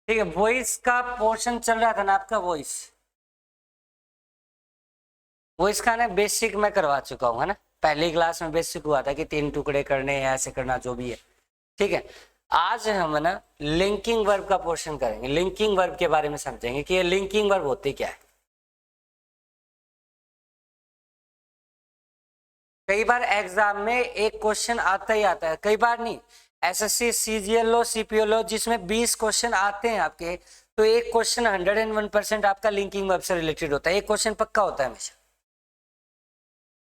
ठीक है, वॉइस का पोर्शन चल रहा था ना आपका। वॉइस का ना बेसिक मैं करवा चुका हूँ, है ना। पहली क्लास में बेसिक हुआ था कि 3 टुकड़े करने हैं, ऐसे करना, जो भी है। ठीक है, आज हम ना लिंकिंग वर्ब का पोर्शन करेंगे। लिंकिंग वर्ब के बारे में समझेंगे कि ये लिंकिंग वर्ब होती क्या है। कई बार एग्जाम में एक क्वेश्चन आता ही आता है, कई बार नहीं। एसएससी, सीजीएल लो, सीपीओ लो, जिसमें 20 क्वेश्चन आते हैं आपके, तो एक क्वेश्चन 101% आपका लिंकिंग वर्ब से रिलेटेड होता है। एक क्वेश्चन पक्का होता है हमेशा।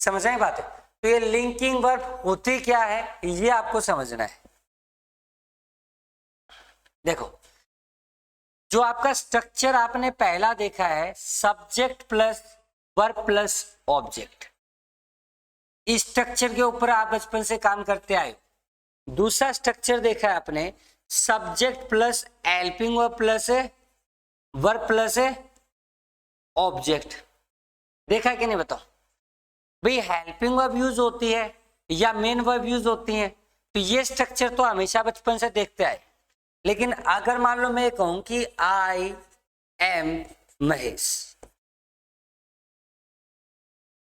समझ रहे हैं बात है? तो ये लिंकिंग वर्ब होती क्या है, ये आपको समझना है। देखो, जो आपका स्ट्रक्चर आपने पहला देखा है, subject plus verb plus object, इस स्ट्रक्चर के ऊपर आप बचपन से काम करते आए हो। दूसरा स्ट्रक्चर देखा है आपने, subject plus helping verb plus verb plus object. देखा है कि नहीं, बताओ भाई। हेल्पिंग वर्ब यूज होती है या मेन वर्ब यूज होती है, तो ये स्ट्रक्चर तो हमेशा बचपन से देखते आए। लेकिन अगर मान लो मैं कहूं कि आई एम महेश,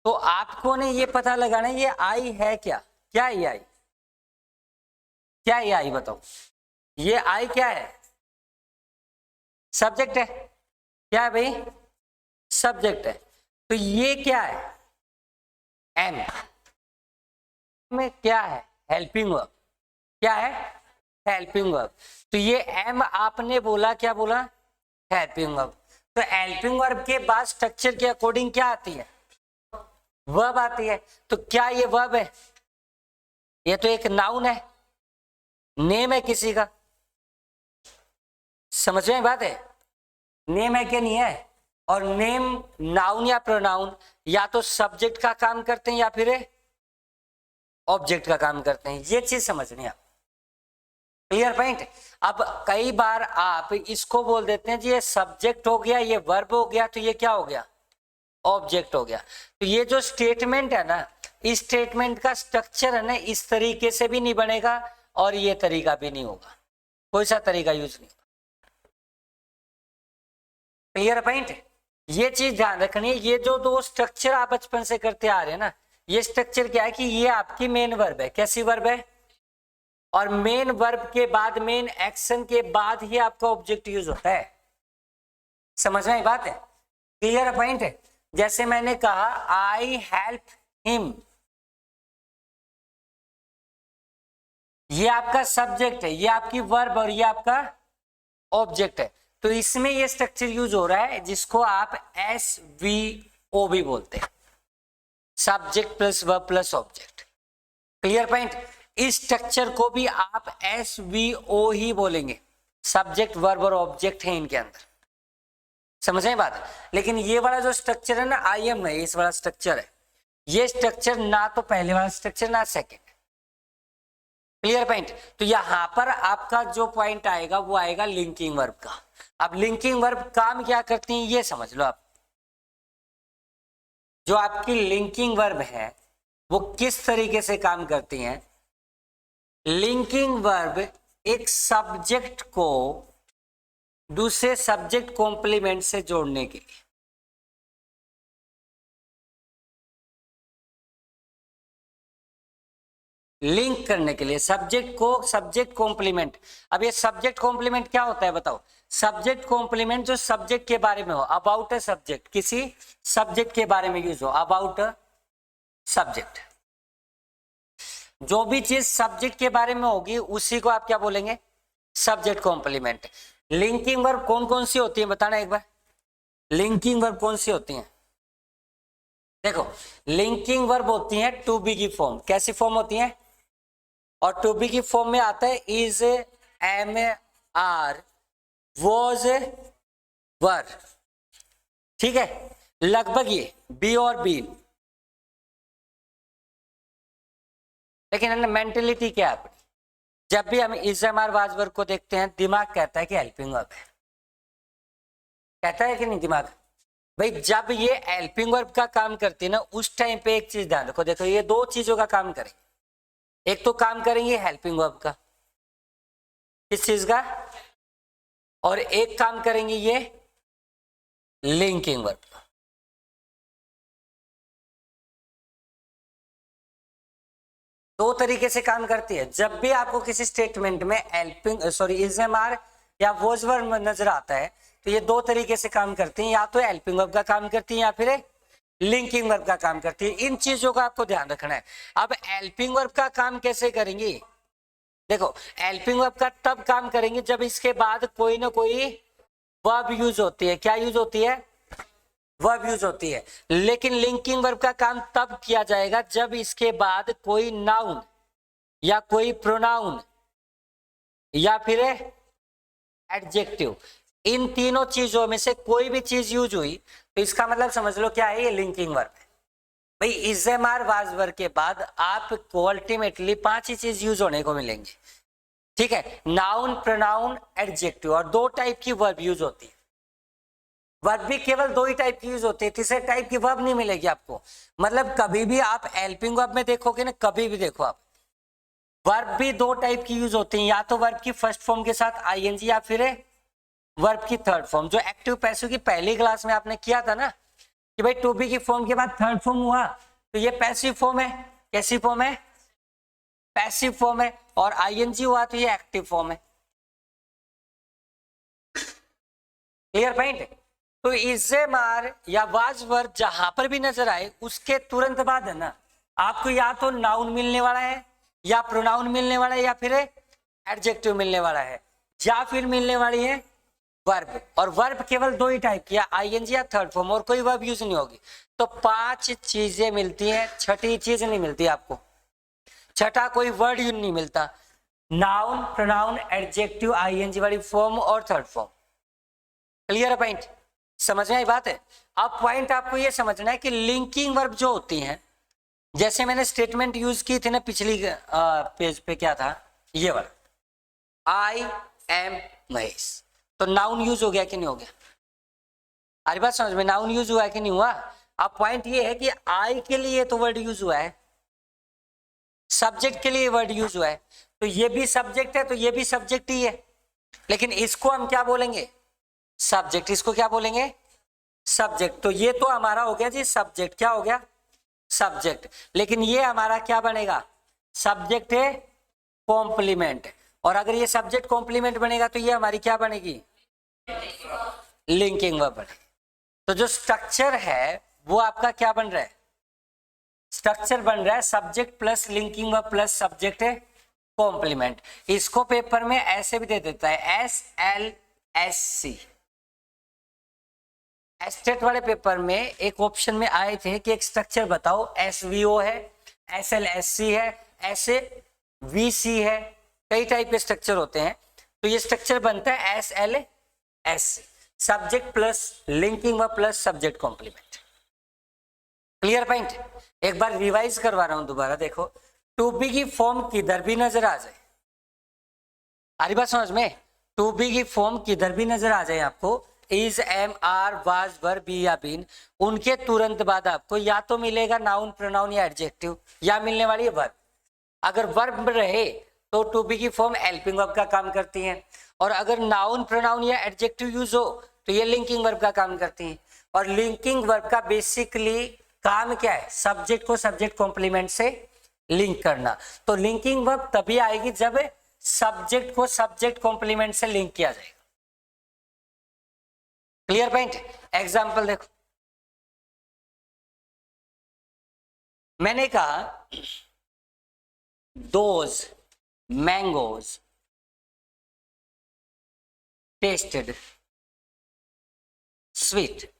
तो आपको ने ये पता लगाना है ये आई है क्या। क्या है ये आई? क्या है ये आई, बताओ। ये आई क्या है? सब्जेक्ट है। क्या है भाई? सब्जेक्ट है। तो ये क्या है? एम में क्या है? Helping verb. क्या है? Helping verb. तो ये एम आपने बोला, क्या बोला? Helping verb. तो हेल्पिंग वर्ब के बाद स्ट्रक्चर के अकॉर्डिंग क्या आती है? वर्ब आती है। तो क्या ये वर्ब है? ये तो एक नाउन है, नेम है किसी का। समझ में बात है? नेम है कि नहीं है? और नेम, नाउन या प्रोनाउन, या तो सब्जेक्ट का काम करते हैं या फिर ऑब्जेक्ट का काम करते हैं। ये चीज समझनी है आप। Clear point? अब कई बार आप इसको बोल देते हैं जी ये सब्जेक्ट हो गया, ये वर्ब हो गया, तो ये क्या हो गया? ऑब्जेक्ट हो गया। तो ये जो स्टेटमेंट है ना, इस स्टेटमेंट का स्ट्रक्चर है ना, इस तरीके से भी नहीं बनेगा और ये तरीका भी नहीं होगा, कोई सा तरीका यूज नहीं। Clear point? ये चीज ध्यान रखनी है। ये जो दो स्ट्रक्चर आप बचपन से करते आ रहे हैं ना, ये स्ट्रक्चर क्या है कि ये आपकी मेन वर्ब है। कैसी वर्ब है? और मेन वर्ब के बाद, मेन एक्शन के बाद ही आपका ऑब्जेक्ट यूज होता है। समझ में बात है? क्लियर पॉइंट है? जैसे मैंने कहा आई हेल्प हिम, ये आपका सब्जेक्ट है, ये आपकी वर्ब और ये आपका ऑब्जेक्ट है। तो इसमें ये स्ट्रक्चर यूज हो रहा है जिसको आप SVO भी बोलते हैं, subject plus verb plus object. Clear point? इस स्ट्रक्चर को भी आप SVO ही बोलेंगे। सब्जेक्ट वर्ब और ऑब्जेक्ट है इनके अंदर। समझ में बात? लेकिन ये वाला जो स्ट्रक्चर है ना, IM है, इस वाला स्ट्रक्चर है, ये स्ट्रक्चर ना तो पहले वाला स्ट्रक्चर ना सेकेंड। Clear point? तो यहां पर आपका जो पॉइंट आएगा वो आएगा लिंकिंग वर्ब का। अब लिंकिंग वर्ब काम क्या करती हैं ये समझ लो आप। जो आपकी लिंकिंग वर्ब है वो किस तरीके से काम करती हैं। लिंकिंग वर्ब एक सब्जेक्ट को दूसरे सब्जेक्ट कॉम्प्लीमेंट से जोड़ने के लिए, लिंक करने के लिए, सब्जेक्ट को सब्जेक्ट कॉम्प्लीमेंट। अब ये सब्जेक्ट कॉम्प्लीमेंट क्या होता है बताओ? सब्जेक्ट कॉम्प्लीमेंट जो सब्जेक्ट के बारे में हो, अबाउट अ सब्जेक्ट, किसी सब्जेक्ट के बारे में यूज हो, अबाउट अ सब्जेक्ट। जो भी चीज सब्जेक्ट के बारे में होगी उसी को आप क्या बोलेंगे? Subject complement. लिंकिंग वर्ब कौन कौन सी होती है बताना एक बार। लिंकिंग वर्ब कौन सी होती है? देखो, लिंकिंग वर्ब होती है टू बी की फॉर्म। कैसी फॉर्म होती है? और टू बी की फॉर्म में आता है इज, एम, आर, वॉज, वर। ठीक है, लगभग ये बी और बी। लेकिन मेंटेलिटी क्या है अपनी? जब भी हम इज, एम, आर, वाज, वर को देखते हैं, दिमाग कहता है कि हेल्पिंग वर्ब है। कहता है कि नहीं दिमाग? भाई जब ये हेल्पिंग वर्ब का काम करती है ना, उस टाइम पे एक चीज ध्यान रखो। देखो, ये दो चीजों का काम करेंगे। एक तो काम करेंगे हेल्पिंग वर्ब का, किस चीज का? और एक काम करेंगे ये लिंकिंग वर्ब। दो तरीके से काम करती है। जब भी आपको किसी स्टेटमेंट में हेल्पिंग इजएमआर या वॉज वर्ब नजर आता है तो ये दो तरीके से काम करती हैं, या तो हेल्पिंग वर्ब का काम करती है या फिर लिंकिंग वर्ब का काम करती है। इन चीजों का आपको ध्यान रखना है। अब हेल्पिंग वर्ब का काम कैसे करेंगे? देखो, हेल्पिंग वर्ब का तब काम करेंगे जब इसके बाद कोई ना कोई वर्ब यूज होती है। क्या यूज होती है? वर्ब यूज होती है। लेकिन लिंकिंग वर्ब का काम तब किया जाएगा जब इसके बाद कोई नाउन या कोई प्रोनाउन या फिर एडजेक्टिव, इन तीनों चीजों में से कोई भी चीज यूज हुई तो इसका मतलब समझ लो क्या है, ये लिंकिंग वर्ब है। भाई इजएमआर वाज वर्ब के बाद आपको अल्टीमेटली 5 ही चीज यूज होने को मिलेंगे। ठीक है, नाउन, प्रोनाउन, एडजेक्टिव, और 2 टाइप की वर्ब यूज होती है। वर्ब भी केवल 2 ही टाइप की यूज होती है, तीसरे टाइप की वर्ब नहीं मिलेगी आपको। मतलब कभी भी आप हेल्पिंग वर्ब में देखोगे ना, कभी भी देखो आप, वर्ब भी 2 टाइप की यूज होती है। या तो वर्ब की फर्स्ट फॉर्म के साथ आईएनजी या फिर वर्ब की थर्ड फॉर्म। जो एक्टिव पैसिव की पहली क्लास में आपने किया था ना कि भाई टू बी की फॉर्म के बाद थर्ड फॉर्म हुआ तो ये पैसिव फॉर्म है। कैसी फॉर्म है? पैसिव फॉर्म है। और आईएनजी हुआ तो ये एक्टिव फॉर्म है। Clear point? तो इजएमआर या वाज वर्ब जहां पर भी नजर आए उसके तुरंत बाद है ना आपको या तो नाउन मिलने वाला है या प्रोनाउन मिलने वाला है या फिर एडजेक्टिव मिलने वाला है या फिर मिलने वाली है वर्ब। और वर्ब केवल 2 ही टाइप की, आईएनजी या थर्ड फॉर्म, और कोई वर्ब यूज नहीं होगी। तो 5 चीजें मिलती हैं, छठी चीज नहीं मिलती आपको। छठा कोई वर्ड यूज नहीं मिलता। नाउन, प्रोनाउन, एडजेक्टिव, आईएनजी वाली फॉर्म और थर्ड फॉर्म। क्लियर है पॉइंट? समझ में आई बात है? अब पॉइंट आपको ये समझना है कि लिंकिंग वर्ब जो होती हैं, जैसे मैंने स्टेटमेंट यूज की थी ना पिछली पेज पे, क्या था ये वाला, आई एम महेश, तो नाउन यूज हो गया कि नहीं हो गया? अरे बात समझ में, नाउन यूज हुआ है कि नहीं हुआ? अब पॉइंट ये है कि आई के लिए तो वर्ड यूज हुआ है, सब्जेक्ट के लिए वर्ड यूज हुआ है, तो ये भी सब्जेक्ट है तो ये भी सब्जेक्ट ही है। लेकिन इसको हम क्या बोलेंगे? सब्जेक्ट। इसको क्या बोलेंगे? सब्जेक्ट। तो ये तो हमारा हो गया जी सब्जेक्ट। क्या हो गया? सब्जेक्ट। लेकिन ये हमारा क्या बनेगा? सब्जेक्ट है कॉम्प्लीमेंट। और अगर ये सब्जेक्ट कॉम्प्लीमेंट बनेगा तो ये हमारी क्या बनेगी? लिंकिंग वर्ब बनेगी। तो जो स्ट्रक्चर है वो आपका क्या बन रहा है? स्ट्रक्चर बन रहा है subject plus linking verb plus subject है कॉम्प्लीमेंट। इसको पेपर में ऐसे भी दे देता है SLSC। एस्टेट वाले पेपर में एक ऑप्शन में आए थे कि एक स्ट्रक्चर बताओ, SVO है, SLSC है, SAVC है, कई टाइप के स्ट्रक्चर होते हैं। तो ये स्ट्रक्चर बनता है SLSC, subject plus linking verb plus subject complement. Clear point? एक बार रिवाइज करवा रहा हूं दोबारा, देखो टू बी की फॉर्म किधर भी नजर आ जाए, आ रही बात समझ में? टू बी की फॉर्म किधर भी नजर आ जाए आपको, is, am, are, was, were, be या बीन, उनके तुरंत बाद आपको या तो मिलेगा नाउन, प्रोनाउन या एडजेक्टिव, या मिलने वाली है वर्ब। अगर वर्ब रहे तो टू बी की फॉर्म हेल्पिंग वर्ब का काम करती है, और अगर नाउन, प्रोनाउन या एडजेक्टिव यूज हो तो ये लिंकिंग वर्ब का काम करती है। और लिंकिंग वर्ब का बेसिकली काम क्या है? सब्जेक्ट को सब्जेक्ट कॉम्प्लीमेंट से लिंक करना। तो लिंकिंग वर्ब तभी आएगी जब सब्जेक्ट को सब्जेक्ट कॉम्प्लीमेंट से लिंक किया जाएगा। Clear point? एग्जाम्पल देखो, मैंने कहा दोज मैंगोज टेस्टेड स्वीट।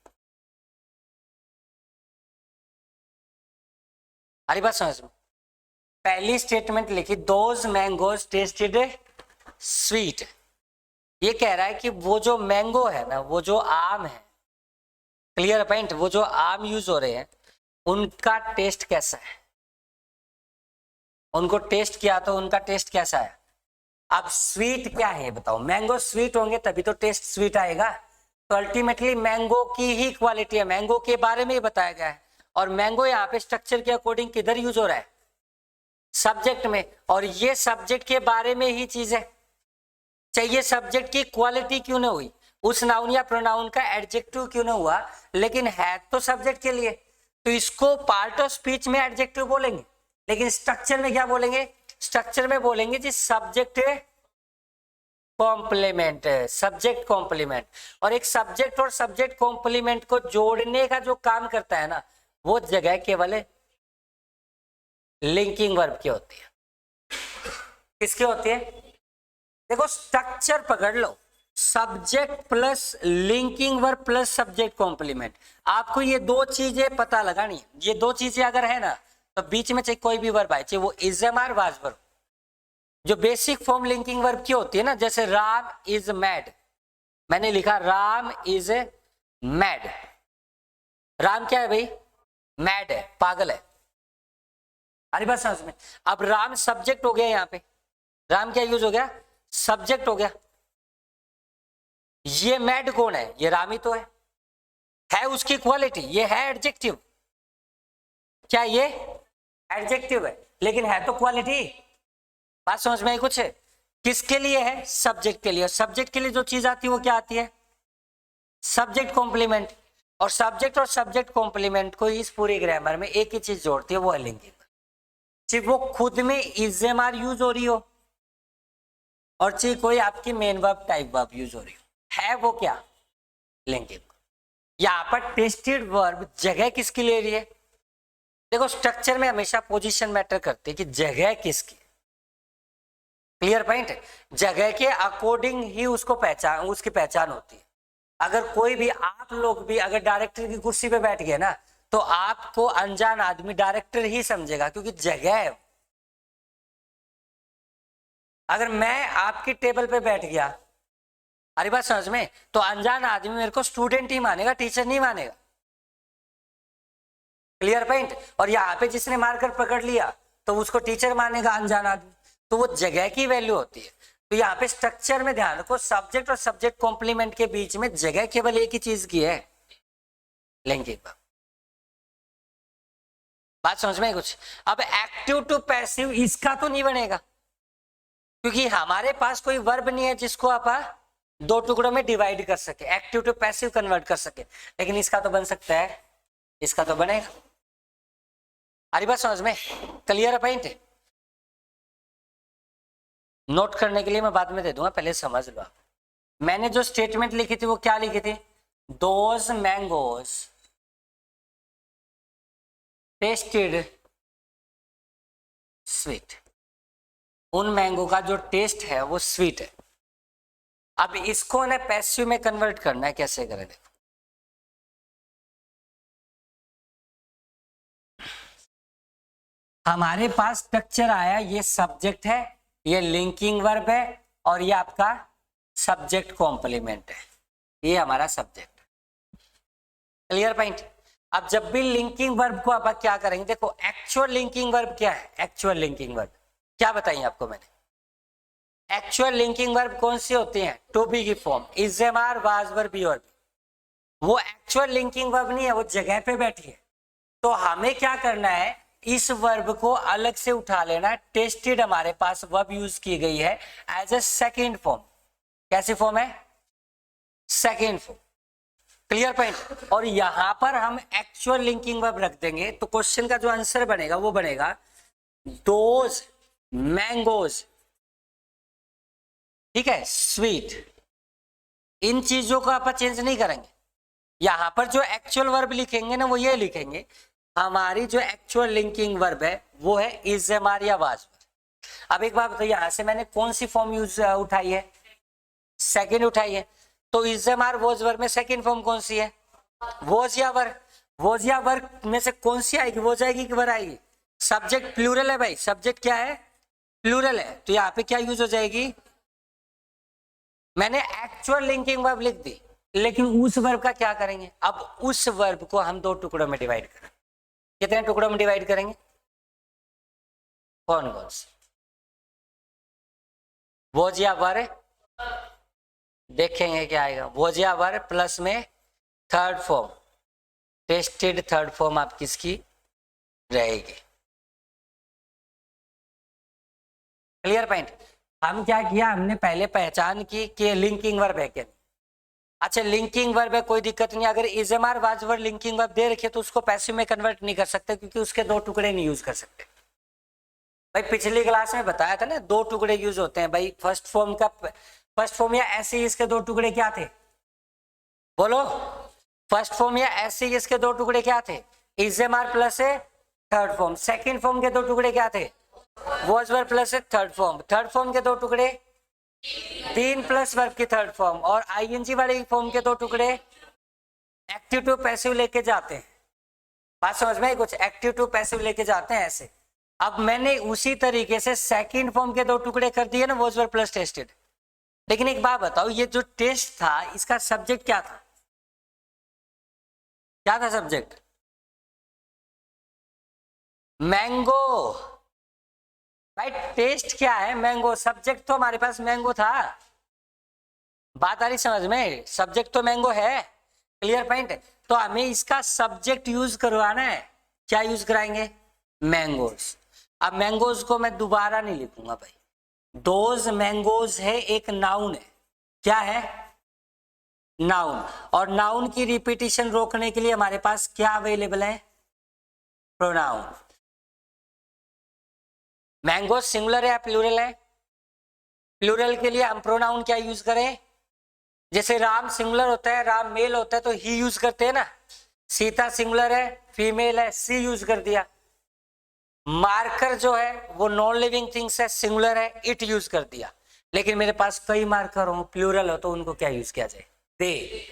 अरे बात समझ में, पहली स्टेटमेंट लिखी दोज मैंगोज टेस्टेड स्वीट। ये कह रहा है कि वो जो मैंगो है ना, वो जो आम है, क्लियर पॉइंट, वो जो आम यूज हो रहे हैं उनका टेस्ट कैसा है? उनको टेस्ट किया तो उनका टेस्ट कैसा है? अब स्वीट क्या है बताओ? मैंगो स्वीट होंगे तभी तो टेस्ट स्वीट आएगा। तो अल्टीमेटली मैंगो की ही क्वालिटी है, मैंगो के बारे में ही बताया गया है। और मैंगो यहाँ पे स्ट्रक्चर के अकॉर्डिंग किधर यूज हो रहा है? सब्जेक्ट में। और ये सब्जेक्ट के बारे में ही चीज है। चाहिए सब्जेक्ट की क्वालिटी क्यों ना हुई, उस नाउन या प्रोनाउन का एडजेक्टिव क्यों ना हुआ, लेकिन है तो सब्जेक्ट के लिए, तो इसको पार्ट ऑफ स्पीच में एडजेक्टिव बोलेंगे, लेकिन स्ट्रक्चर में क्या बोलेंगे, स्ट्रक्चर में बोलेंगे जी सब्जेक्ट कॉम्प्लीमेंट, सब्जेक्ट कॉम्प्लीमेंट। और एक सब्जेक्ट और सब्जेक्ट कॉम्प्लीमेंट को जोड़ने का जो काम करता है ना, वो जगह केवल लिंकिंग वर्ब की होती है। किसकी होती है, देखो स्ट्रक्चर पकड़ लो, subject plus linking verb plus subject complement. आपको ये दो चीजें पता लगानी है, ये दो चीजें अगर है ना तो बीच में चाहे कोई भी वर्ब आए, चाहे वो is am are was were, जो बेसिक फॉर्म लिंकिंग वर्ब की होती है ना, जैसे राम इज मैड, मैंने लिखा राम इज मैड, राम क्या है भाई, मैड है, पागल है। अरे बस समझ में, अब राम सब्जेक्ट हो गया, यहाँ पे राम क्या यूज हो गया, सब्जेक्ट हो गया। ये मैड कौन है, ये राम ही तो है उसकी क्वालिटी, ये है एडजेक्टिव, क्या ये एडजेक्टिव है, लेकिन है तो क्वालिटी। बात समझ में आई कुछ है, किसके लिए है, सब्जेक्ट के लिए। सब्जेक्ट के लिए जो चीज आती है वो क्या आती है, सब्जेक्ट कॉम्प्लीमेंट। और सब्जेक्ट कॉम्प्लीमेंट को इस पूरी ग्रामर में एक ही चीज जोड़ती है, वो है लिंकिंग। चाहे वो खुद में इज एम आर यूज हो रही हो और चाहे कोई आपकी main verb type verb use हो रही हो, है वो क्या, लिंकिंग। यहां पर टेस्टेड वर्ब जगह किसकी ले रही है, देखो स्ट्रक्चर में हमेशा पोजीशन मैटर करती है कि जगह किसकी, क्लियर पॉइंट है, जगह के अकॉर्डिंग ही उसको पहचान, उसकी पहचान होती है। अगर कोई भी, आप लोग भी अगर डायरेक्टर की कुर्सी पे बैठ गए ना, तो आपको अनजान आदमी डायरेक्टर ही समझेगा, क्योंकि जगह है। अगर मैं आपकी टेबल पे बैठ गया, अरे बात समझ में, तो अनजान आदमी मेरे को स्टूडेंट ही मानेगा, टीचर नहीं मानेगा, क्लियर पॉइंट। और यहाँ पे जिसने मारकर पकड़ लिया तो उसको टीचर मानेगा अनजान आदमी, तो वो जगह की वैल्यू होती है। तो यहाँ पे स्ट्रक्चर में ध्यान रखो, सब्जेक्ट और सब्जेक्ट कॉम्प्लीमेंट के बीच में जगह केवल एक ही चीज की है, लिंकिंग। बात समझ में कुछ। अब एक्टिव टू पैसिव इसका तो नहीं बनेगा, क्योंकि हमारे पास कोई वर्ब नहीं है जिसको आप दो टुकड़ों में डिवाइड कर सके, एक्टिव टू पैसिव कन्वर्ट कर सके, लेकिन इसका तो बन सकता है, इसका तो बनेगा। अरे बात समझ में, क्लियर है पॉइंट, नोट करने के लिए मैं बाद में दे दूंगा, पहले समझ लो आप। मैंने जो स्टेटमेंट लिखी थी वो क्या लिखी थी, दोज मैंगोज टेस्टेड स्वीट, उन मैंगो का जो टेस्ट है वो स्वीट है। अब इसको ना पैसिव में कन्वर्ट करना है, कैसे करें देखो, हमारे पास स्ट्रक्चर आया, ये सब्जेक्ट है, ये लिंकिंग वर्ब है, और ये आपका सब्जेक्ट कॉम्प्लीमेंट है, ये हमारा सब्जेक्ट, क्लियर पॉइंट। अब जब भी लिंकिंग वर्ब को आप क्या करेंगे, देखो एक्चुअल लिंकिंग वर्ब क्या है, एक्चुअल लिंकिंग वर्ब क्या बताइए आपको मैंने, एक्चुअल लिंकिंग वर्ब कौन सी होती है, टू बी की form, is am are was were be और बी। वो एक्चुअल लिंकिंग वर्ब नहीं है, वो जगह पे बैठी है। तो हमें क्या करना है, इस वर्ब को अलग से उठा लेना है, टेस्टेड हमारे पास वर्ब यूज की गई है एज ए सेकेंड फॉर्म, कैसी फॉर्म है, सेकेंड फॉर्म, क्लियर पॉइंट। और यहां पर हम एक्चुअल लिंकिंग वर्ब रख देंगे, तो क्वेश्चन का जो आंसर बनेगा वो बनेगा दोज मैंगोज, ठीक है, स्वीट। इन चीजों को आप चेंज नहीं करेंगे, यहां पर जो एक्चुअल वर्ब लिखेंगे ना वो ये लिखेंगे, हमारी जो एक्चुअल लिंकिंग वर्ब है वो है इज एम आर या वाज। अब एक बात बताइए, यहां से मैंने कौन सी फॉर्म यूज उठाई है, सेकंड उठाई है, तो is am are was were में सेकंड फॉर्म कौन सी है, वॉज या वर, वॉज या वर में से कौन सी आएगी, वो जाएगी कि वर आएगी, सब्जेक्ट प्लूरल है भाई, सब्जेक्ट क्या है, प्लूरल है, तो यहाँ पे क्या यूज हो जाएगी, मैंने एक्चुअल लिंकिंग वर्ब लिख दी, लेकिन उस वर्ब का क्या करेंगे, अब उस वर्ब को हम दो टुकड़ों में डिवाइड करें, कितने टुकड़ों में डिवाइड करेंगे, कौन कौन से, वॉज या वर, देखेंगे क्या आएगा, वॉज या वर प्लस में third form, tested third form आप किसकी रहेगी, क्लियर पॉइंट। हम क्या किया, हमने पहले पहचान की कि लिंकिंग वर्ब है क्या। अच्छा लिंकिंग वर्ब है, कोई दिक्कत नहीं। अगर इजमार वाजवर लिंकिंग वर्ब दे रखे तो उसको पैसिव में कन्वर्ट नहीं कर सकते, क्योंकि उसके दो टुकड़े नहीं यूज कर सकते। भाई पिछली क्लास में बताया था ना, दो टुकड़े यूज होते हैं भाई। फर्स्ट फॉर्म या ऐसे ही इसके दो टुकड़े क्या थे, बोलो। फर्स्ट फॉर्म या ऐसे ही इसके दो टुकड़े क्या थे, इजमार प्लस है थर्ड फॉर्म। सेकंड फॉर्म के दो टुकड़े क्या थे, वॉजवर प्लस है थर्ड फॉर्म। थर्ड फॉर्म के दो टुकड़े तीन प्लस वर्ब की थर्ड फॉर्म। और आईएनजी वाले फॉर्म के दो टुकड़े एक्टिव टू पैसिव लेके जाते हैं। बात समझ में, कुछ एक्टिव टू पैसिव लेके जाते हैं ऐसे। अब मैंने उसी तरीके से सेकंड फॉर्म के दो टुकड़े कर दिए ना, वॉजवर प्लस टेस्टेड। लेकिन एक बात बताओ, ये जो टेस्ट था इसका सब्जेक्ट क्या था, क्या था सब्जेक्ट, मैंगो। भाई टेस्ट क्या है, मैंगो। सब्जेक्ट तो हमारे पास मैंगो था। बात आ रही समझ में, सब्जेक्ट तो मैंगो है। Clear point. तो हमें इसका सब्जेक्ट यूज करवाना है, क्या यूज कराएंगे, मैंगोज। अब मैंगोज को मैं दोबारा नहीं लिखूंगा भाई, दोज मैंगोज है, एक नाउन है। क्या है, नाउन। और नाउन की रिपीटिशन रोकने के लिए हमारे पास क्या अवेलेबल है, प्रोनाउन। मैंगो सिंगुलर है या प्लूरल है, प्लूरल के लिए हम प्रोनाउन क्या यूज करें, जैसे राम सिंगुलर होता है, राम मेल होता है तो ही यूज करते हैं ना। सीता सिंगुलर है, फीमेल है, सी यूज कर दिया। मार्कर जो है वो नॉन लिविंग थिंग्स है, सिंगुलर है, इट यूज कर दिया। लेकिन मेरे पास कई मार्कर हो, प्लूरल हो, तो उनको क्या यूज किया जाए, दे।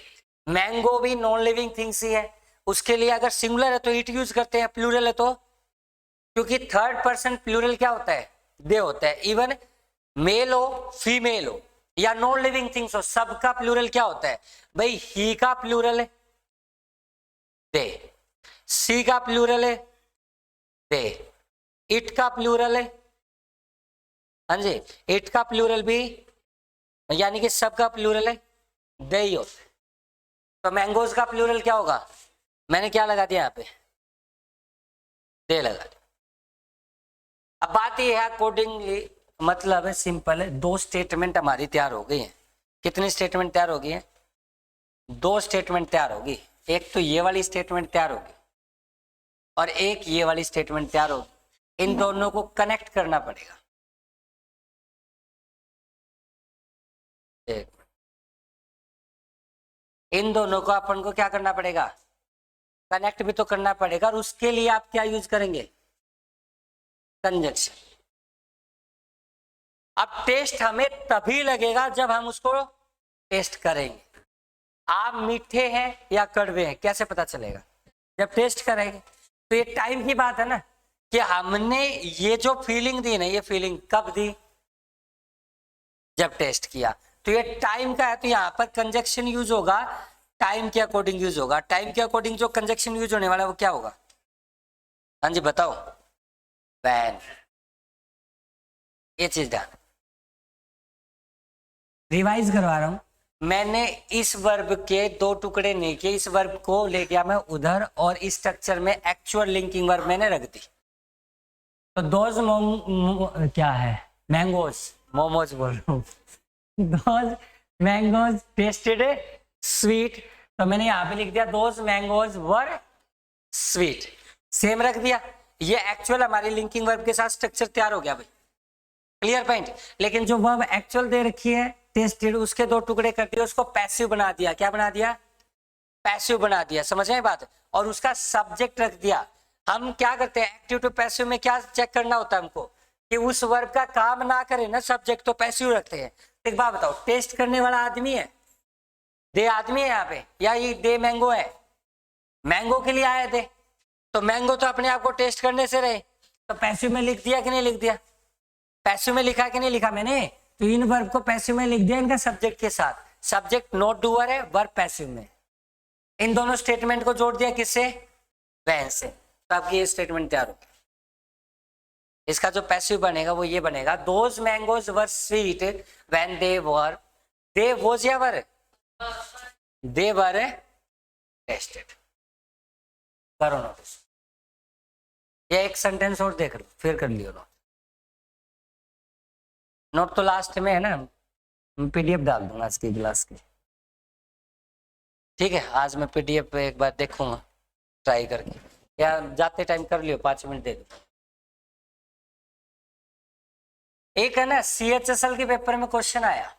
मैंगो भी नॉन लिविंग थिंग्स ही है, उसके लिए अगर सिंगुलर है तो इट यूज करते हैं, प्लूरल है तो, क्योंकि थर्ड पर्सन प्लूरल क्या होता है, दे होता है। इवन मेल हो फीमेल हो या नॉन लिविंग थिंग्स हो, सबका प्लूरल क्या होता है भाई, ही का प्लूरल है दे, सी का प्लूरल है दे, इट का प्लूरल है, हाँ जी, इट का प्लूरल भी, यानी कि सबका प्लूरल है दे ही होता है। तो मैंगोज का प्लूरल क्या होगा, मैंने क्या लगा दिया यहाँ पे, दे लगा दिया। अब बात ये है अकॉर्डिंगली, मतलब है सिंपल है, दो स्टेटमेंट हमारी तैयार हो गई है। कितनी स्टेटमेंट तैयार हो गई है, दो स्टेटमेंट तैयार होगी। एक तो ये वाली स्टेटमेंट तैयार होगी और एक ये वाली स्टेटमेंट तैयार होगी। इन दोनों को कनेक्ट करना पड़ेगा। एक, इन दोनों को अपन को क्या करना पड़ेगा, कनेक्ट भी तो करना पड़ेगा। और उसके लिए आप क्या यूज करेंगे, कंजक्शन। अब टेस्ट हमें तभी लगेगा जब हम उसको टेस्ट करेंगे। आप मीठे हैं या कड़वे हैं कैसे पता चलेगा, जब टेस्ट करेंगे। तो ये टाइम की बात है ना, कि हमने ये जो फीलिंग दी ना, ये फीलिंग कब दी, जब टेस्ट किया। तो ये टाइम का है, तो यहाँ पर कंजक्शन यूज होगा, टाइम के अकॉर्डिंग यूज होगा। टाइम के अकॉर्डिंग जो कंजक्शन यूज होने वाला है वो क्या होगा, हाँ जी बताओ, वैन। ये चीज ध्यान, रिवाइज करवा रहा हूं। मैंने इस वर्ब के दो टुकड़े नहीं किए, इस वर्ब को ले गया मैं उधर और इस स्ट्रक्चर में एक्चुअल लिंकिंग वर्ब मैंने रख दी। तो दोज क्या है, मैंगोज, मोमोज बोल रहा हूँ, दोज मैंगोज टेस्टेड स्वीट। तो मैंने यहाँ पे लिख दिया those mangoes were sweet, same रख दिया। ये एक्चुअल हमारी लिंकिंग वर्ब के साथ स्ट्रक्चर तैयार हो गया भाई, क्लियर पॉइंट। लेकिन जो वर्ब एक्चुअल दे रखी है टेस्टेड, उसके दो टुकड़े कर दिए, उसको पैसिव बना दिया। क्या बना दिया, पैसिव बना दिया, समझ रहे हैं बात। और उसका सब्जेक्ट रख दिया। हम क्या करते हैं, एक्टिव टू पैसिव में क्या चेक करना होता है हमको, कि उस वर्ब का काम ना करे ना सब्जेक्ट, तो पैसिव रखते हैं। एक बात बताओ, टेस्ट करने वाला आदमी है, दे आदमी है यहाँ पे, या ये दे मैंगो है, मैंगो के लिए आए थे। तो मैंगो तो अपने आप को टेस्ट करने से रहे, तो पैसिव में लिख दिया कि नहीं लिख दिया, पैसिव में लिखा कि नहीं लिखा मैंने। तो इन वर्ब को पैसिव में लिख दिया इनका सब्जेक्ट के साथ, सब्जेक्ट नॉट डूअर है, वर्ब पैसिव में। इन दोनों स्टेटमेंट को जोड़ दिया किससे, वैन से। तो आपकी ये स्टेटमेंट तैयार होगी। इसका जो पैसिव बनेगा वो ये बनेगा, those mangoes were sweet when they were, they was या वर, दे वर टेस्टेड। करो नोटिस, ये एक सेंटेंस और देख लो फिर कर लियो नोट। नोट तो लास्ट में है ना, पीडीएफ डाल दूंगा आज की क्लास की। ठीक है, आज मैं पीडीएफ पे एक बार देखूंगा ट्राई करके, या जाते टाइम कर लियो, 5 मिनट दे दो। एक है ना CHSL के पेपर में क्वेश्चन आया,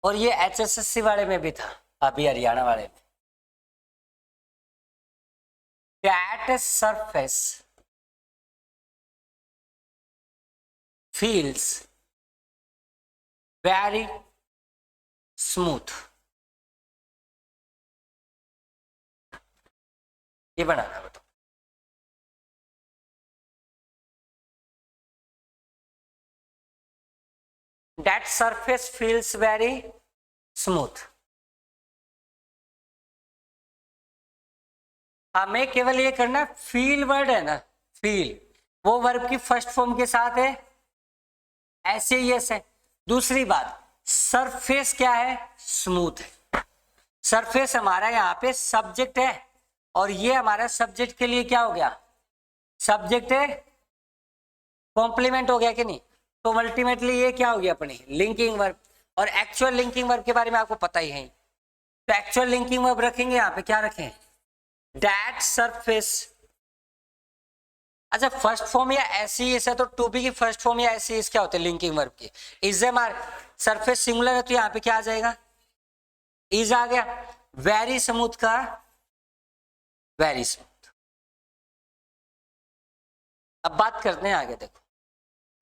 और ये HSSC वाले में भी था, अभी हरियाणा वाले में। That surface feels very smooth, ये बनाना बताओ। That surface feels very smooth। हमें केवल ये करना, फील वर्ड है ना, फील वो वर्ब की फर्स्ट फॉर्म के साथ है, ऐसे ही है। दूसरी बात, सरफेस क्या है, स्मूथ है। सरफेस हमारा यहाँ पे सब्जेक्ट है, और ये हमारा सब्जेक्ट के लिए क्या हो गया, सब्जेक्ट है, कॉम्प्लीमेंट हो गया कि नहीं। तो अल्टीमेटली ये क्या हो गया अपनी लिंकिंग वर्ब, और एक्चुअल लिंकिंग वर्ब के बारे में आपको पता ही है। तो एक्चुअल लिंकिंग वर्ब रखेंगे यहाँ पे, क्या रखें, दैट सरफेस। अच्छा, फर्स्ट फॉर्म या एसईएस है तो टू बी की फर्स्ट फॉर्म या एसईएस क्या होते हैं लिंकिंग वर्ब की, is am are. Surface singular है तो यहाँ पे क्या आ जाएगा, इज आ गया। वेरी स्मूथ का वेरी स्मूथ। अब बात करते हैं आगे, देखो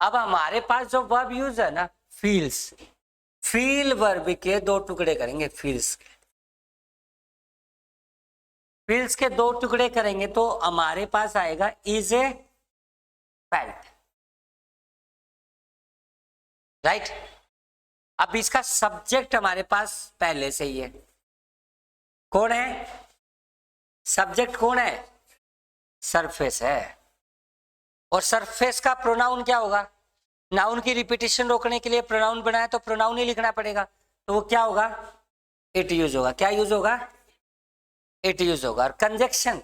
अब हमारे पास जो वर्ब यूज है ना, फील्स, फील वर्ब के दो टुकड़े करेंगे, फील्स के, फील्स के दो टुकड़े करेंगे तो हमारे पास आएगा इज ए फेल्ट, राइट। अब इसका सब्जेक्ट हमारे पास पहले से ही है, कौन है, सब्जेक्ट कौन है, सरफेस है। और सरफेस का प्रोनाउन क्या होगा, नाउन की रिपीटिशन रोकने के लिए प्रोनाउन बनाया तो प्रोनाउन ही लिखना पड़ेगा, तो वो क्या होगा, इट यूज होगा। क्या यूज होगा, इट यूज होगा। और कंजक्शन,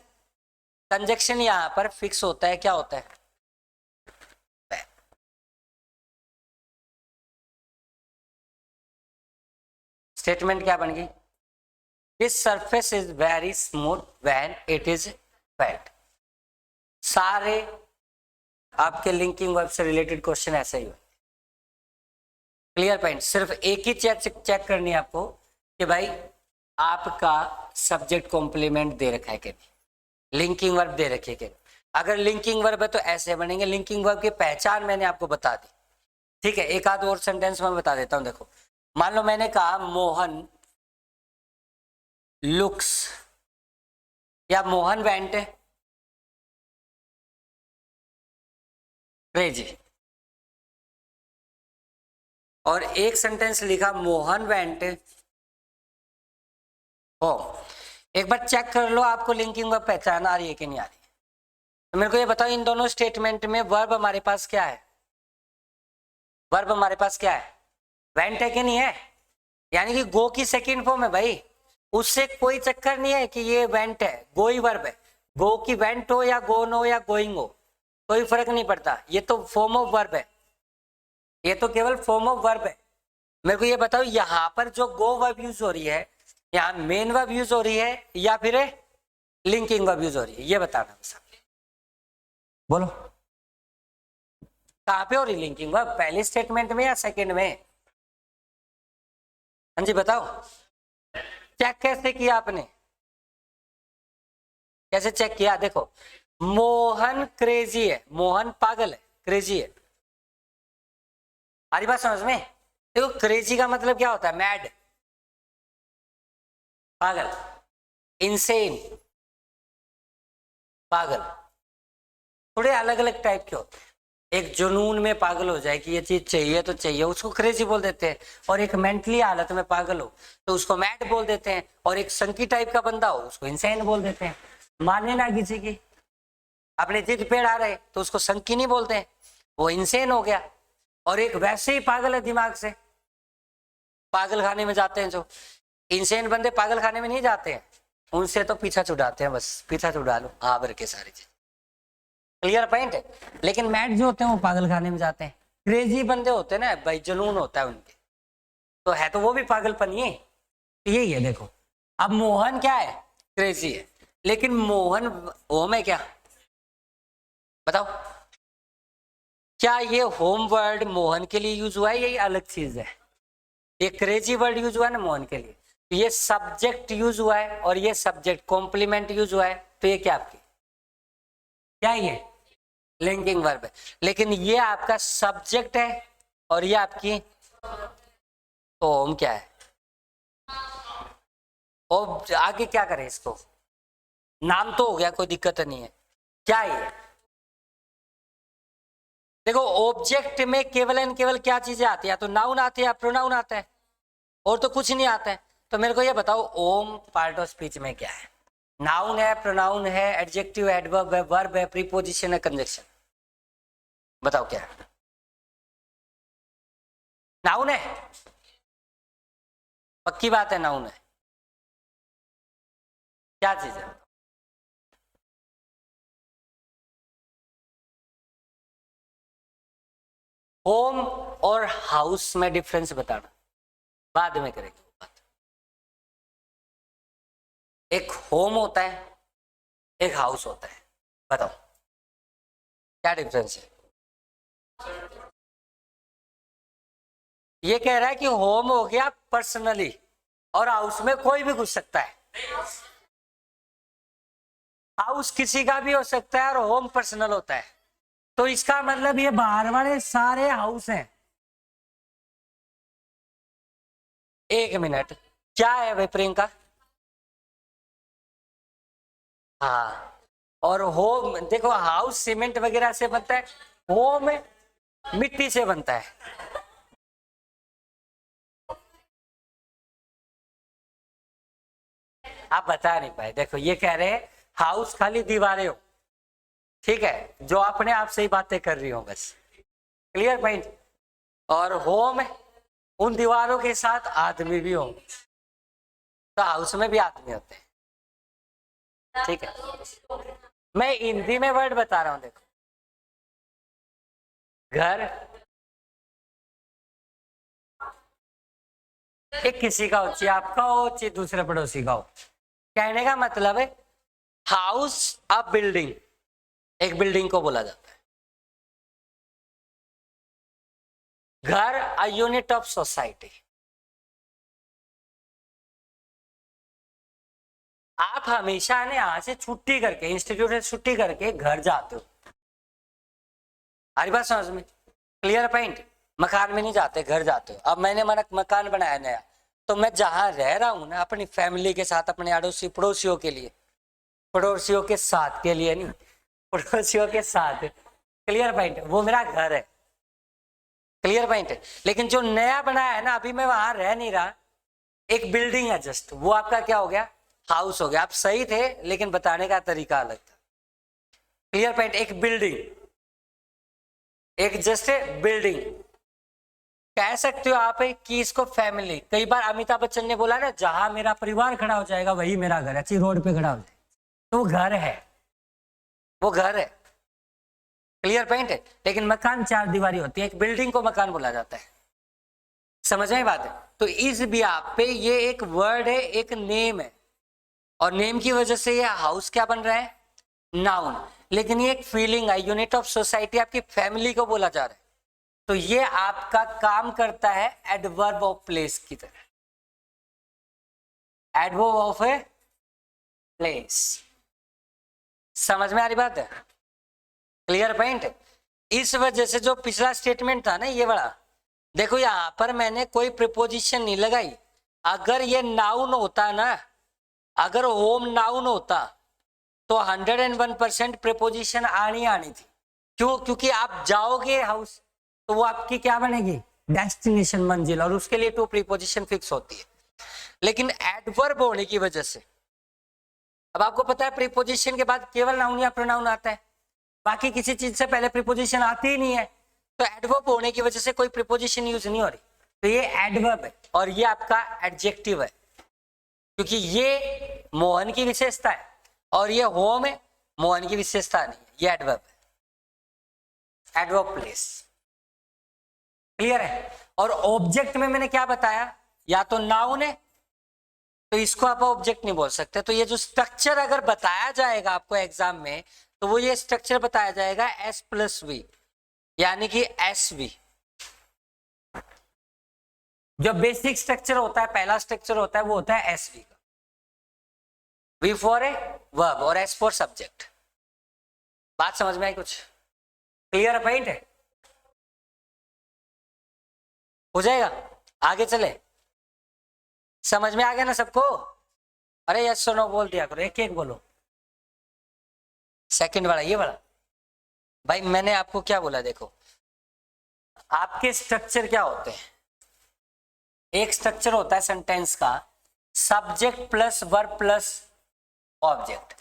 कंजक्शन यहां पर फिक्स होता है, क्या होता है, स्टेटमेंट क्या बन गई, this surface is very smooth when it is wet. सारे आपके लिंकिंग वर्ब से रिलेटेड क्वेश्चन ऐसे ही हो। क्लियर पॉइंट, सिर्फ एक ही चेक करनी है आपको कि भाई आपका सब्जेक्ट कॉम्प्लीमेंट दे रखा है कि नहीं, लिंकिंग वर्ब दे रखी है कि नहीं। अगर लिंकिंग वर्ब है तो ऐसे बनेंगे। लिंकिंग वर्ब की पहचान मैंने आपको बता दी, ठीक है। एक आध और सेंटेंस में बता देता हूं। देखो, मान लो मैंने कहा मोहन लुक्स, या मोहन वेंट क्रेजी, और एक सेंटेंस लिखा मोहन वेंट होम। एक बार चेक कर लो आपको लिंकिंग वर्ब पहचान आ रही है कि नहीं आ रही है। तो मेरे को ये बताओ, इन दोनों स्टेटमेंट में वर्ब हमारे पास क्या है, वर्ब हमारे पास क्या है, वेंट है कि नहीं है, यानी कि गो की सेकंड फॉर्म है भाई। उससे कोई चक्कर नहीं है कि ये वेंट है, गो ही वर्ब है। गो की वेंट हो या गोन हो या गोइंग हो, कोई फर्क नहीं पड़ता, ये तो फॉर्म ऑफ वर्ब है, ये तो केवल फॉर्म ऑफ वर्ब है। मेरे को ये बताओ, यहां पर जो गो वर्ब यूज हो रही है, यहाँ मेन वर्ब यूज हो रही है या फिर लिंकिंग वर्ब यूज हो रही है, ये बताना बस। बोलो कहां पे हो रही लिंकिंग वर्ब, पहले स्टेटमेंट में या सेकंड में, हाँ जी बताओ। चेक कैसे किया आपने, कैसे चेक किया, देखो मोहन क्रेजी है, मोहन पागल है, क्रेजी है। हमारी बात समझ में, देखो क्रेजी का मतलब क्या होता है, मैड, पागल, इनसेन, पागल। थोड़े अलग अलग टाइप के होते हैं। एक जुनून में पागल हो जाए कि ये चीज चाहिए तो चाहिए, उसको क्रेजी बोल देते हैं। और एक मेंटली हालत में पागल हो तो उसको मैड बोल देते हैं। और एक संकी टाइप का बंदा हो उसको इंसेन बोल देते हैं। माने ना किसी की, अपने जिद पे आ रहे तो उसको संकी नहीं बोलते हैं, वो इंसेन हो गया। और एक वैसे ही पागल है दिमाग से, पागल खाने में जाते हैं जो इंसेन बंदे, पागल खाने में नहीं जाते हैं, उनसे तो पीछा छुड़ाते हैं, बस पीछा छुड़ा लो, हाँ भर के सारी चीज। क्लियर पॉइंट है। लेकिन मैड जो होते हैं वो पागल खाने में जाते हैं, क्रेजी बंदे होते हैं ना भाई, जुनून होता है उनके, तो है तो वो भी पागलपन ही है। यही है देखो, अब मोहन क्या है, क्रेजी है, लेकिन मोहन होम है क्या, बताओ, क्या ये होम वर्ड मोहन के लिए यूज हुआ है, यही अलग चीज है। ये क्रेजी वर्ड यूज हुआ है ना मोहन के लिए, तो ये सब्जेक्ट यूज हुआ है और ये सब्जेक्ट कॉम्प्लीमेंट यूज हुआ है, तो ये क्या आपकी, क्या ये लिंकिंग वर्ब है। लेकिन ये आपका सब्जेक्ट है और ये आपकी, तो होम क्या है, और आगे क्या करें इसको, नाम तो हो गया, कोई दिक्कत नहीं है, क्या है, देखो ऑब्जेक्ट में केवल एंड केवल क्या चीजें आती है, तो नाउन आती है या प्रोनाउन आता है, और तो कुछ नहीं आता है। तो मेरे को ये बताओ ओम पार्ट ऑफ स्पीच में क्या है, नाउन है, प्रोनाउन है, एडजेक्टिव, एडवर्ब है, वर्ब है, प्रीपोजिशन है, कंजक्शन, बताओ क्या है, नाउन है, पक्की बात है नाउन है, क्या चीज है, होम और हाउस में डिफरेंस बताना, बाद में करेंगे बात। एक होम होता है, एक हाउस होता है, बताओ क्या डिफरेंस है। ये कह रहा है कि होम हो गया पर्सनली और हाउस में कोई भी घुस सकता है, हाउस किसी का भी हो सकता है और होम पर्सनल होता है, तो इसका मतलब ये बाहर वाले सारे हाउस हैं। एक मिनट, क्या है भाई प्रियंका, हाँ, और होम देखो हाउस सीमेंट वगैरह से बनता है, होम मिट्टी से बनता है। आप बता नहीं पाए, देखो ये कह रहे हैं हाउस खाली दीवारें हो, ठीक है, जो अपने आप से ही बातें कर रही हो बस, क्लियर पॉइंट, और होम उन दीवारों के साथ आदमी भी हो, तो हाउस में भी आदमी होते हैं, ठीक है। मैं हिंदी में वर्ड बता रहा हूं, देखो घर एक किसी का हो, चाहे आपका हो चाहे दूसरे पड़ोसी का हो, कहने का मतलब है हाउस अ बिल्डिंग, एक बिल्डिंग को बोला जाता है, घर अ यूनिट ऑफ सोसाइटी। आप हमेशा ने यहां से छुट्टी करके, इंस्टीट्यूट से छुट्टी करके घर जाते हो, हमारी बात समझ में, क्लियर पॉइंट, मकान में नहीं जाते, घर जाते हो। अब मैंने मकान बनाया नया, तो मैं जहां रह रहा हूं ना अपनी फैमिली के साथ, अपने अड़ोसी पड़ोसियों के लिए, पड़ोसियों के साथ के लिए नहीं, पड़ोसियों के साथ, क्लियर पॉइंट, वो मेरा घर है, क्लियर पॉइंट है। लेकिन जो नया बनाया है ना, अभी मैं वहां रह नहीं रहा, एक बिल्डिंग है जस्ट, वो आपका क्या हो गया, हाउस हो गया। आप सही थे लेकिन बताने का तरीका अलग था, क्लियर पॉइंट, एक बिल्डिंग, एक जस्ट बिल्डिंग कह सकते हो आप कि इसको फैमिली। कई बार अमिताभ बच्चन ने बोला ना, जहां मेरा परिवार खड़ा हो जाएगा वही मेरा घर है, अच्छी रोड पे खड़ा हो जाए तो वो घर है, वो घर है, क्लियर पॉइंट है। लेकिन मकान चार दीवारी होती है, एक बिल्डिंग को मकान बोला जाता है, समझ में बात है। तो इस बिहाफ पे ये एक वर्ड है, एक नेम है, और नेम की वजह से ये हाउस क्या बन रहा है, नाउन। लेकिन ये एक फीलिंग है, यूनिट ऑफ सोसाइटी, आपकी फैमिली को बोला जा रहा है, तो ये आपका काम करता है एडवर्ब ऑफ प्लेस की तरह, एडवर्ब ऑफ ए प्लेस, समझ में आ रही बात है, क्लियर पॉइंट। इस वजह से जो पिछला स्टेटमेंट था ना ये बड़ा, देखो यहां पर मैंने कोई प्रीपोजिशन नहीं लगाई, अगर ये नाउन होता ना, अगर होम नाउन होता तो 101% प्रीपोजिशन आनी थी। क्यों, क्योंकि आप जाओगे हाउस तो वो आपकी क्या बनेगी, डेस्टिनेशन, मंजिल, और उसके लिए टू प्रीपोजिशन फिक्स होती है। लेकिन एडवर्ब होने की वजह से, अब आपको पता है प्रीपोजिशन के बाद केवल नाउन या प्रोनाउन आता है, बाकी किसी चीज से पहले प्रीपोजिशन आती ही नहीं है, तो एडवर्ब होने की वजह से कोई प्रीपोजिशन यूज नहीं हो रही, तो ये एडवर्ब है और ये आपका एडजेक्टिव है, क्योंकि ये मोहन की विशेषता है और ये होम है, मोहन की विशेषता नहीं है, ये एडवर्ब है, एडवर्ब प्लेस। क्लियर है? और ऑब्जेक्ट में मैंने क्या बताया, या तो नाउन है तो इसको आप ऑब्जेक्ट नहीं बोल सकते। तो ये जो स्ट्रक्चर अगर बताया जाएगा आपको एग्जाम में, तो वो ये स्ट्रक्चर बताया जाएगा S+V, यानी कि SV। जो बेसिक स्ट्रक्चर होता है, पहला स्ट्रक्चर होता है, वो होता है SV का। V फॉर ए वर्ब और S फॉर सब्जेक्ट। बात समझ में आई कुछ? क्लियर पॉइंट है? हो जाएगा? आगे चले? समझ में आ गया ना सबको? अरे यस और नो बोल दिया करो, एक एक बोलो। सेकंड वाला, ये वाला। भाई मैंने आपको क्या बोला, देखो आपके स्ट्रक्चर क्या होते हैं। एक स्ट्रक्चर होता है सेंटेंस का subject plus verb plus object.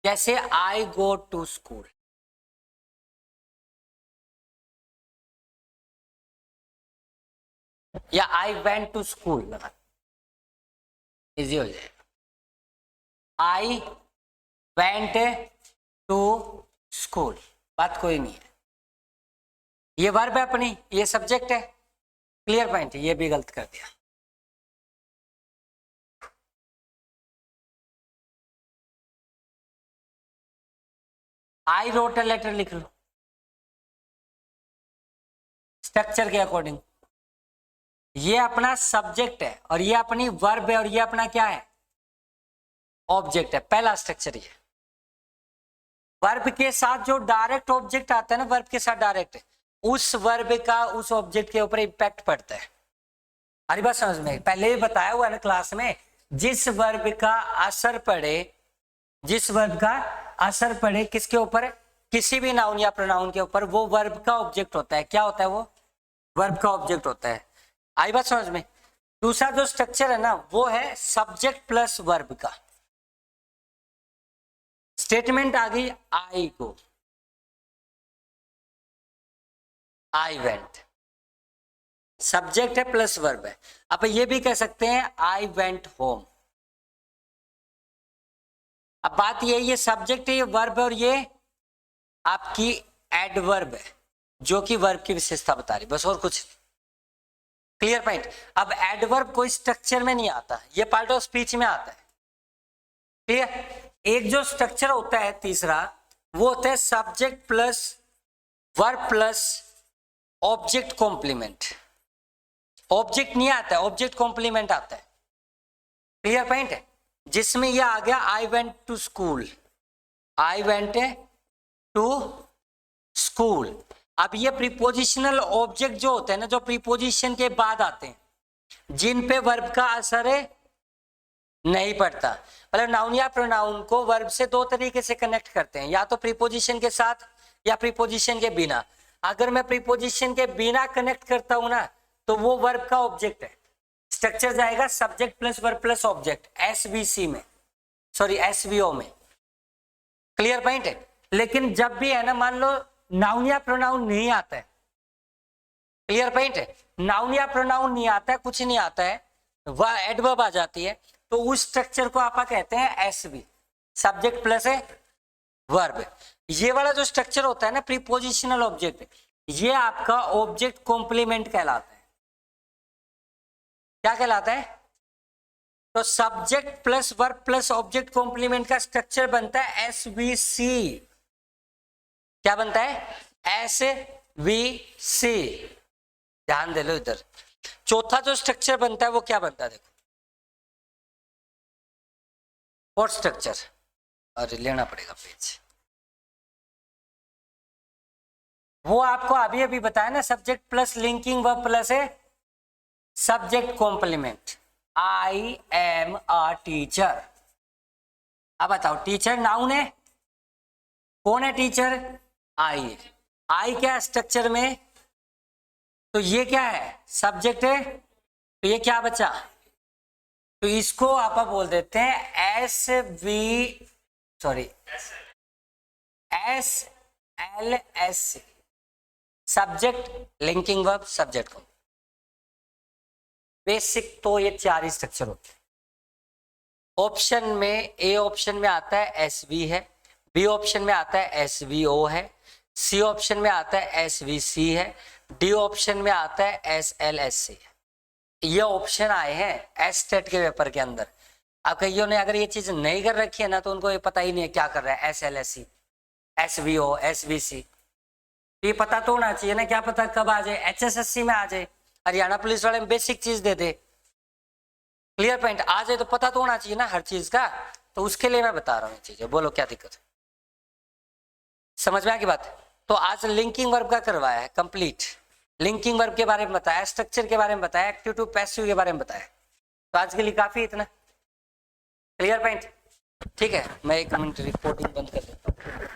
जैसे आई गो टू स्कूल, या आई वेंट टू स्कूल लगा, इजी हो जाएगा। आई वेंट टू स्कूल, बात कोई नहीं है। ये वर्ब है अपनी, ये सब्जेक्ट है। Clear point? ये भी गलत कर दिया। आई रोट अ लेटर लिख लो स्ट्रक्चर के अकॉर्डिंग। ये अपना सब्जेक्ट है और ये अपनी वर्ब है और ये अपना क्या है, ऑब्जेक्ट है। पहला स्ट्रक्चर ये। वर्ब के साथ जो डायरेक्ट ऑब्जेक्ट आता है ना, वर्ब के साथ डायरेक्ट, उस वर्ब का उस ऑब्जेक्ट के ऊपर इम्पैक्ट पड़ता है। हरी बात समझ में? पहले भी बताया हुआ है ना क्लास में, जिस वर्ब का असर पड़े, जिस वर्ब का असर पड़े किसके ऊपर, किसी भी नाउन या प्रोनाउन के ऊपर, वो वर्ब का ऑब्जेक्ट होता है। क्या होता है वो? वर्ब का ऑब्जेक्ट होता है। आई बात समझ में? दूसरा जो स्ट्रक्चर है ना, वो है सब्जेक्ट प्लस वर्ब का। स्टेटमेंट आ गई आई को, आई वेंट, सब्जेक्ट है प्लस वर्ब है। अब ये भी कह सकते हैं आई वेंट होम। अब बात ये सब्जेक्ट है, ये वर्ब है, और ये आपकी एडवर्ब है जो कि वर्ब की विशेषता बता रही, बस और कुछ। Clear point? अब एडवर्ब कोई स्ट्रक्चर में नहीं आता, ये पार्ट ऑफ स्पीच में आता है। क्लियर? एक जो स्ट्रक्चर होता है तीसरा, वो होता है subject plus verb plus object complement. Object नहीं आता है, ऑब्जेक्ट कॉम्प्लीमेंट आता है। क्लियर पॉइंट है? जिसमें ये आ गया I went to school, I went to school. अब ये प्रीपोजिशनल ऑब्जेक्ट जो होते हैं ना, जो प्रीपोजिशन के बाद आते हैं, जिन पे वर्ब का असर है नहीं पड़ता। मतलब नाउन या प्रोनाउन को वर्ब से दो तरीके से कनेक्ट करते हैं, या तो प्रीपोजिशन के साथ या प्रीपोजिशन के बिना। अगर मैं प्रीपोजिशन के बिना कनेक्ट करता हूं ना, तो वो वर्ब का ऑब्जेक्ट है। स्ट्रक्चर जाएगा subject plus verb plus object, SVC में, सॉरी एसवीओ में। क्लियर पॉइंट है? लेकिन जब भी है ना, मान लो नाउन या प्रोनाउन नहीं आता है, क्लियर पॉइंट है, नाउन या प्रोनाउन नहीं आता है, कुछ नहीं आता है, वह एडवर्ब आ जाती है, तो उस स्ट्रक्चर को आप कहते हैं एसवी, सब्जेक्ट प्लस है वर्ब। ये वाला जो स्ट्रक्चर होता है ना, प्रीपोजिशनल ऑब्जेक्ट, ये आपका ऑब्जेक्ट कॉम्प्लीमेंट कहलाता है। क्या कहलाता है? तो subject plus verb plus object complement का स्ट्रक्चर बनता है एसवीसी। क्या बनता है? एसवीसी। ध्यान दे लो इधर। चौथा जो स्ट्रक्चर बनता है वो क्या बनता है, देखो, फोर्थ स्ट्रक्चर। अरे लेना पड़ेगा पेज, वो आपको अभी अभी बताया ना, subject plus linking verb plus है subject complement. I am a teacher. अब बताओ, टीचर नाउन है, कौन है टीचर? आई। आई क्या स्ट्रक्चर में? तो ये क्या है? सब्जेक्ट है, तो ये क्या बचा? तो इसको आप बोल देते हैं S V, sorry S L S, subject linking verb subject को। बेसिक तो ये चार ही स्ट्रक्चर होते हैं। ऑप्शन में, ए ऑप्शन में आता है एस वी है, बी ऑप्शन में आता है एस वी ओ है, सी ऑप्शन में आता है SVC है, डी ऑप्शन में आता है SLSC है। ये ऑप्शन आए हैं एस्टेट के पेपर के अंदर। अब कईयों ने अगर ये चीज नहीं कर रखी है ना तो उनको ये पता ही नहीं है क्या कर रहा है, SLSC, SVO, SVC, ये पता तो होना चाहिए ना। क्या पता कब आ जाए, HSSC में आ जाए, हरियाणा पुलिस वाले में बेसिक चीज दे दे, क्लियर पॉइंट आ जाए तो पता तो होना चाहिए ना हर चीज का। तो उसके लिए मैं बता रहा हूँ ये चीजें, बोलो क्या दिक्कत है, समझ में आ गई बात। तो आज लिंकिंग वर्ब का करवाया है कंप्लीट, लिंकिंग वर्ब के बारे में बताया, स्ट्रक्चर के बारे में बताया, एक्टिव टू पैसिव के बारे में बताया। तो आज के लिए काफी इतना, क्लियर पॉइंट, ठीक है। मैं 1 मिनट रिकॉर्डिंग बंद कर देता हूँ।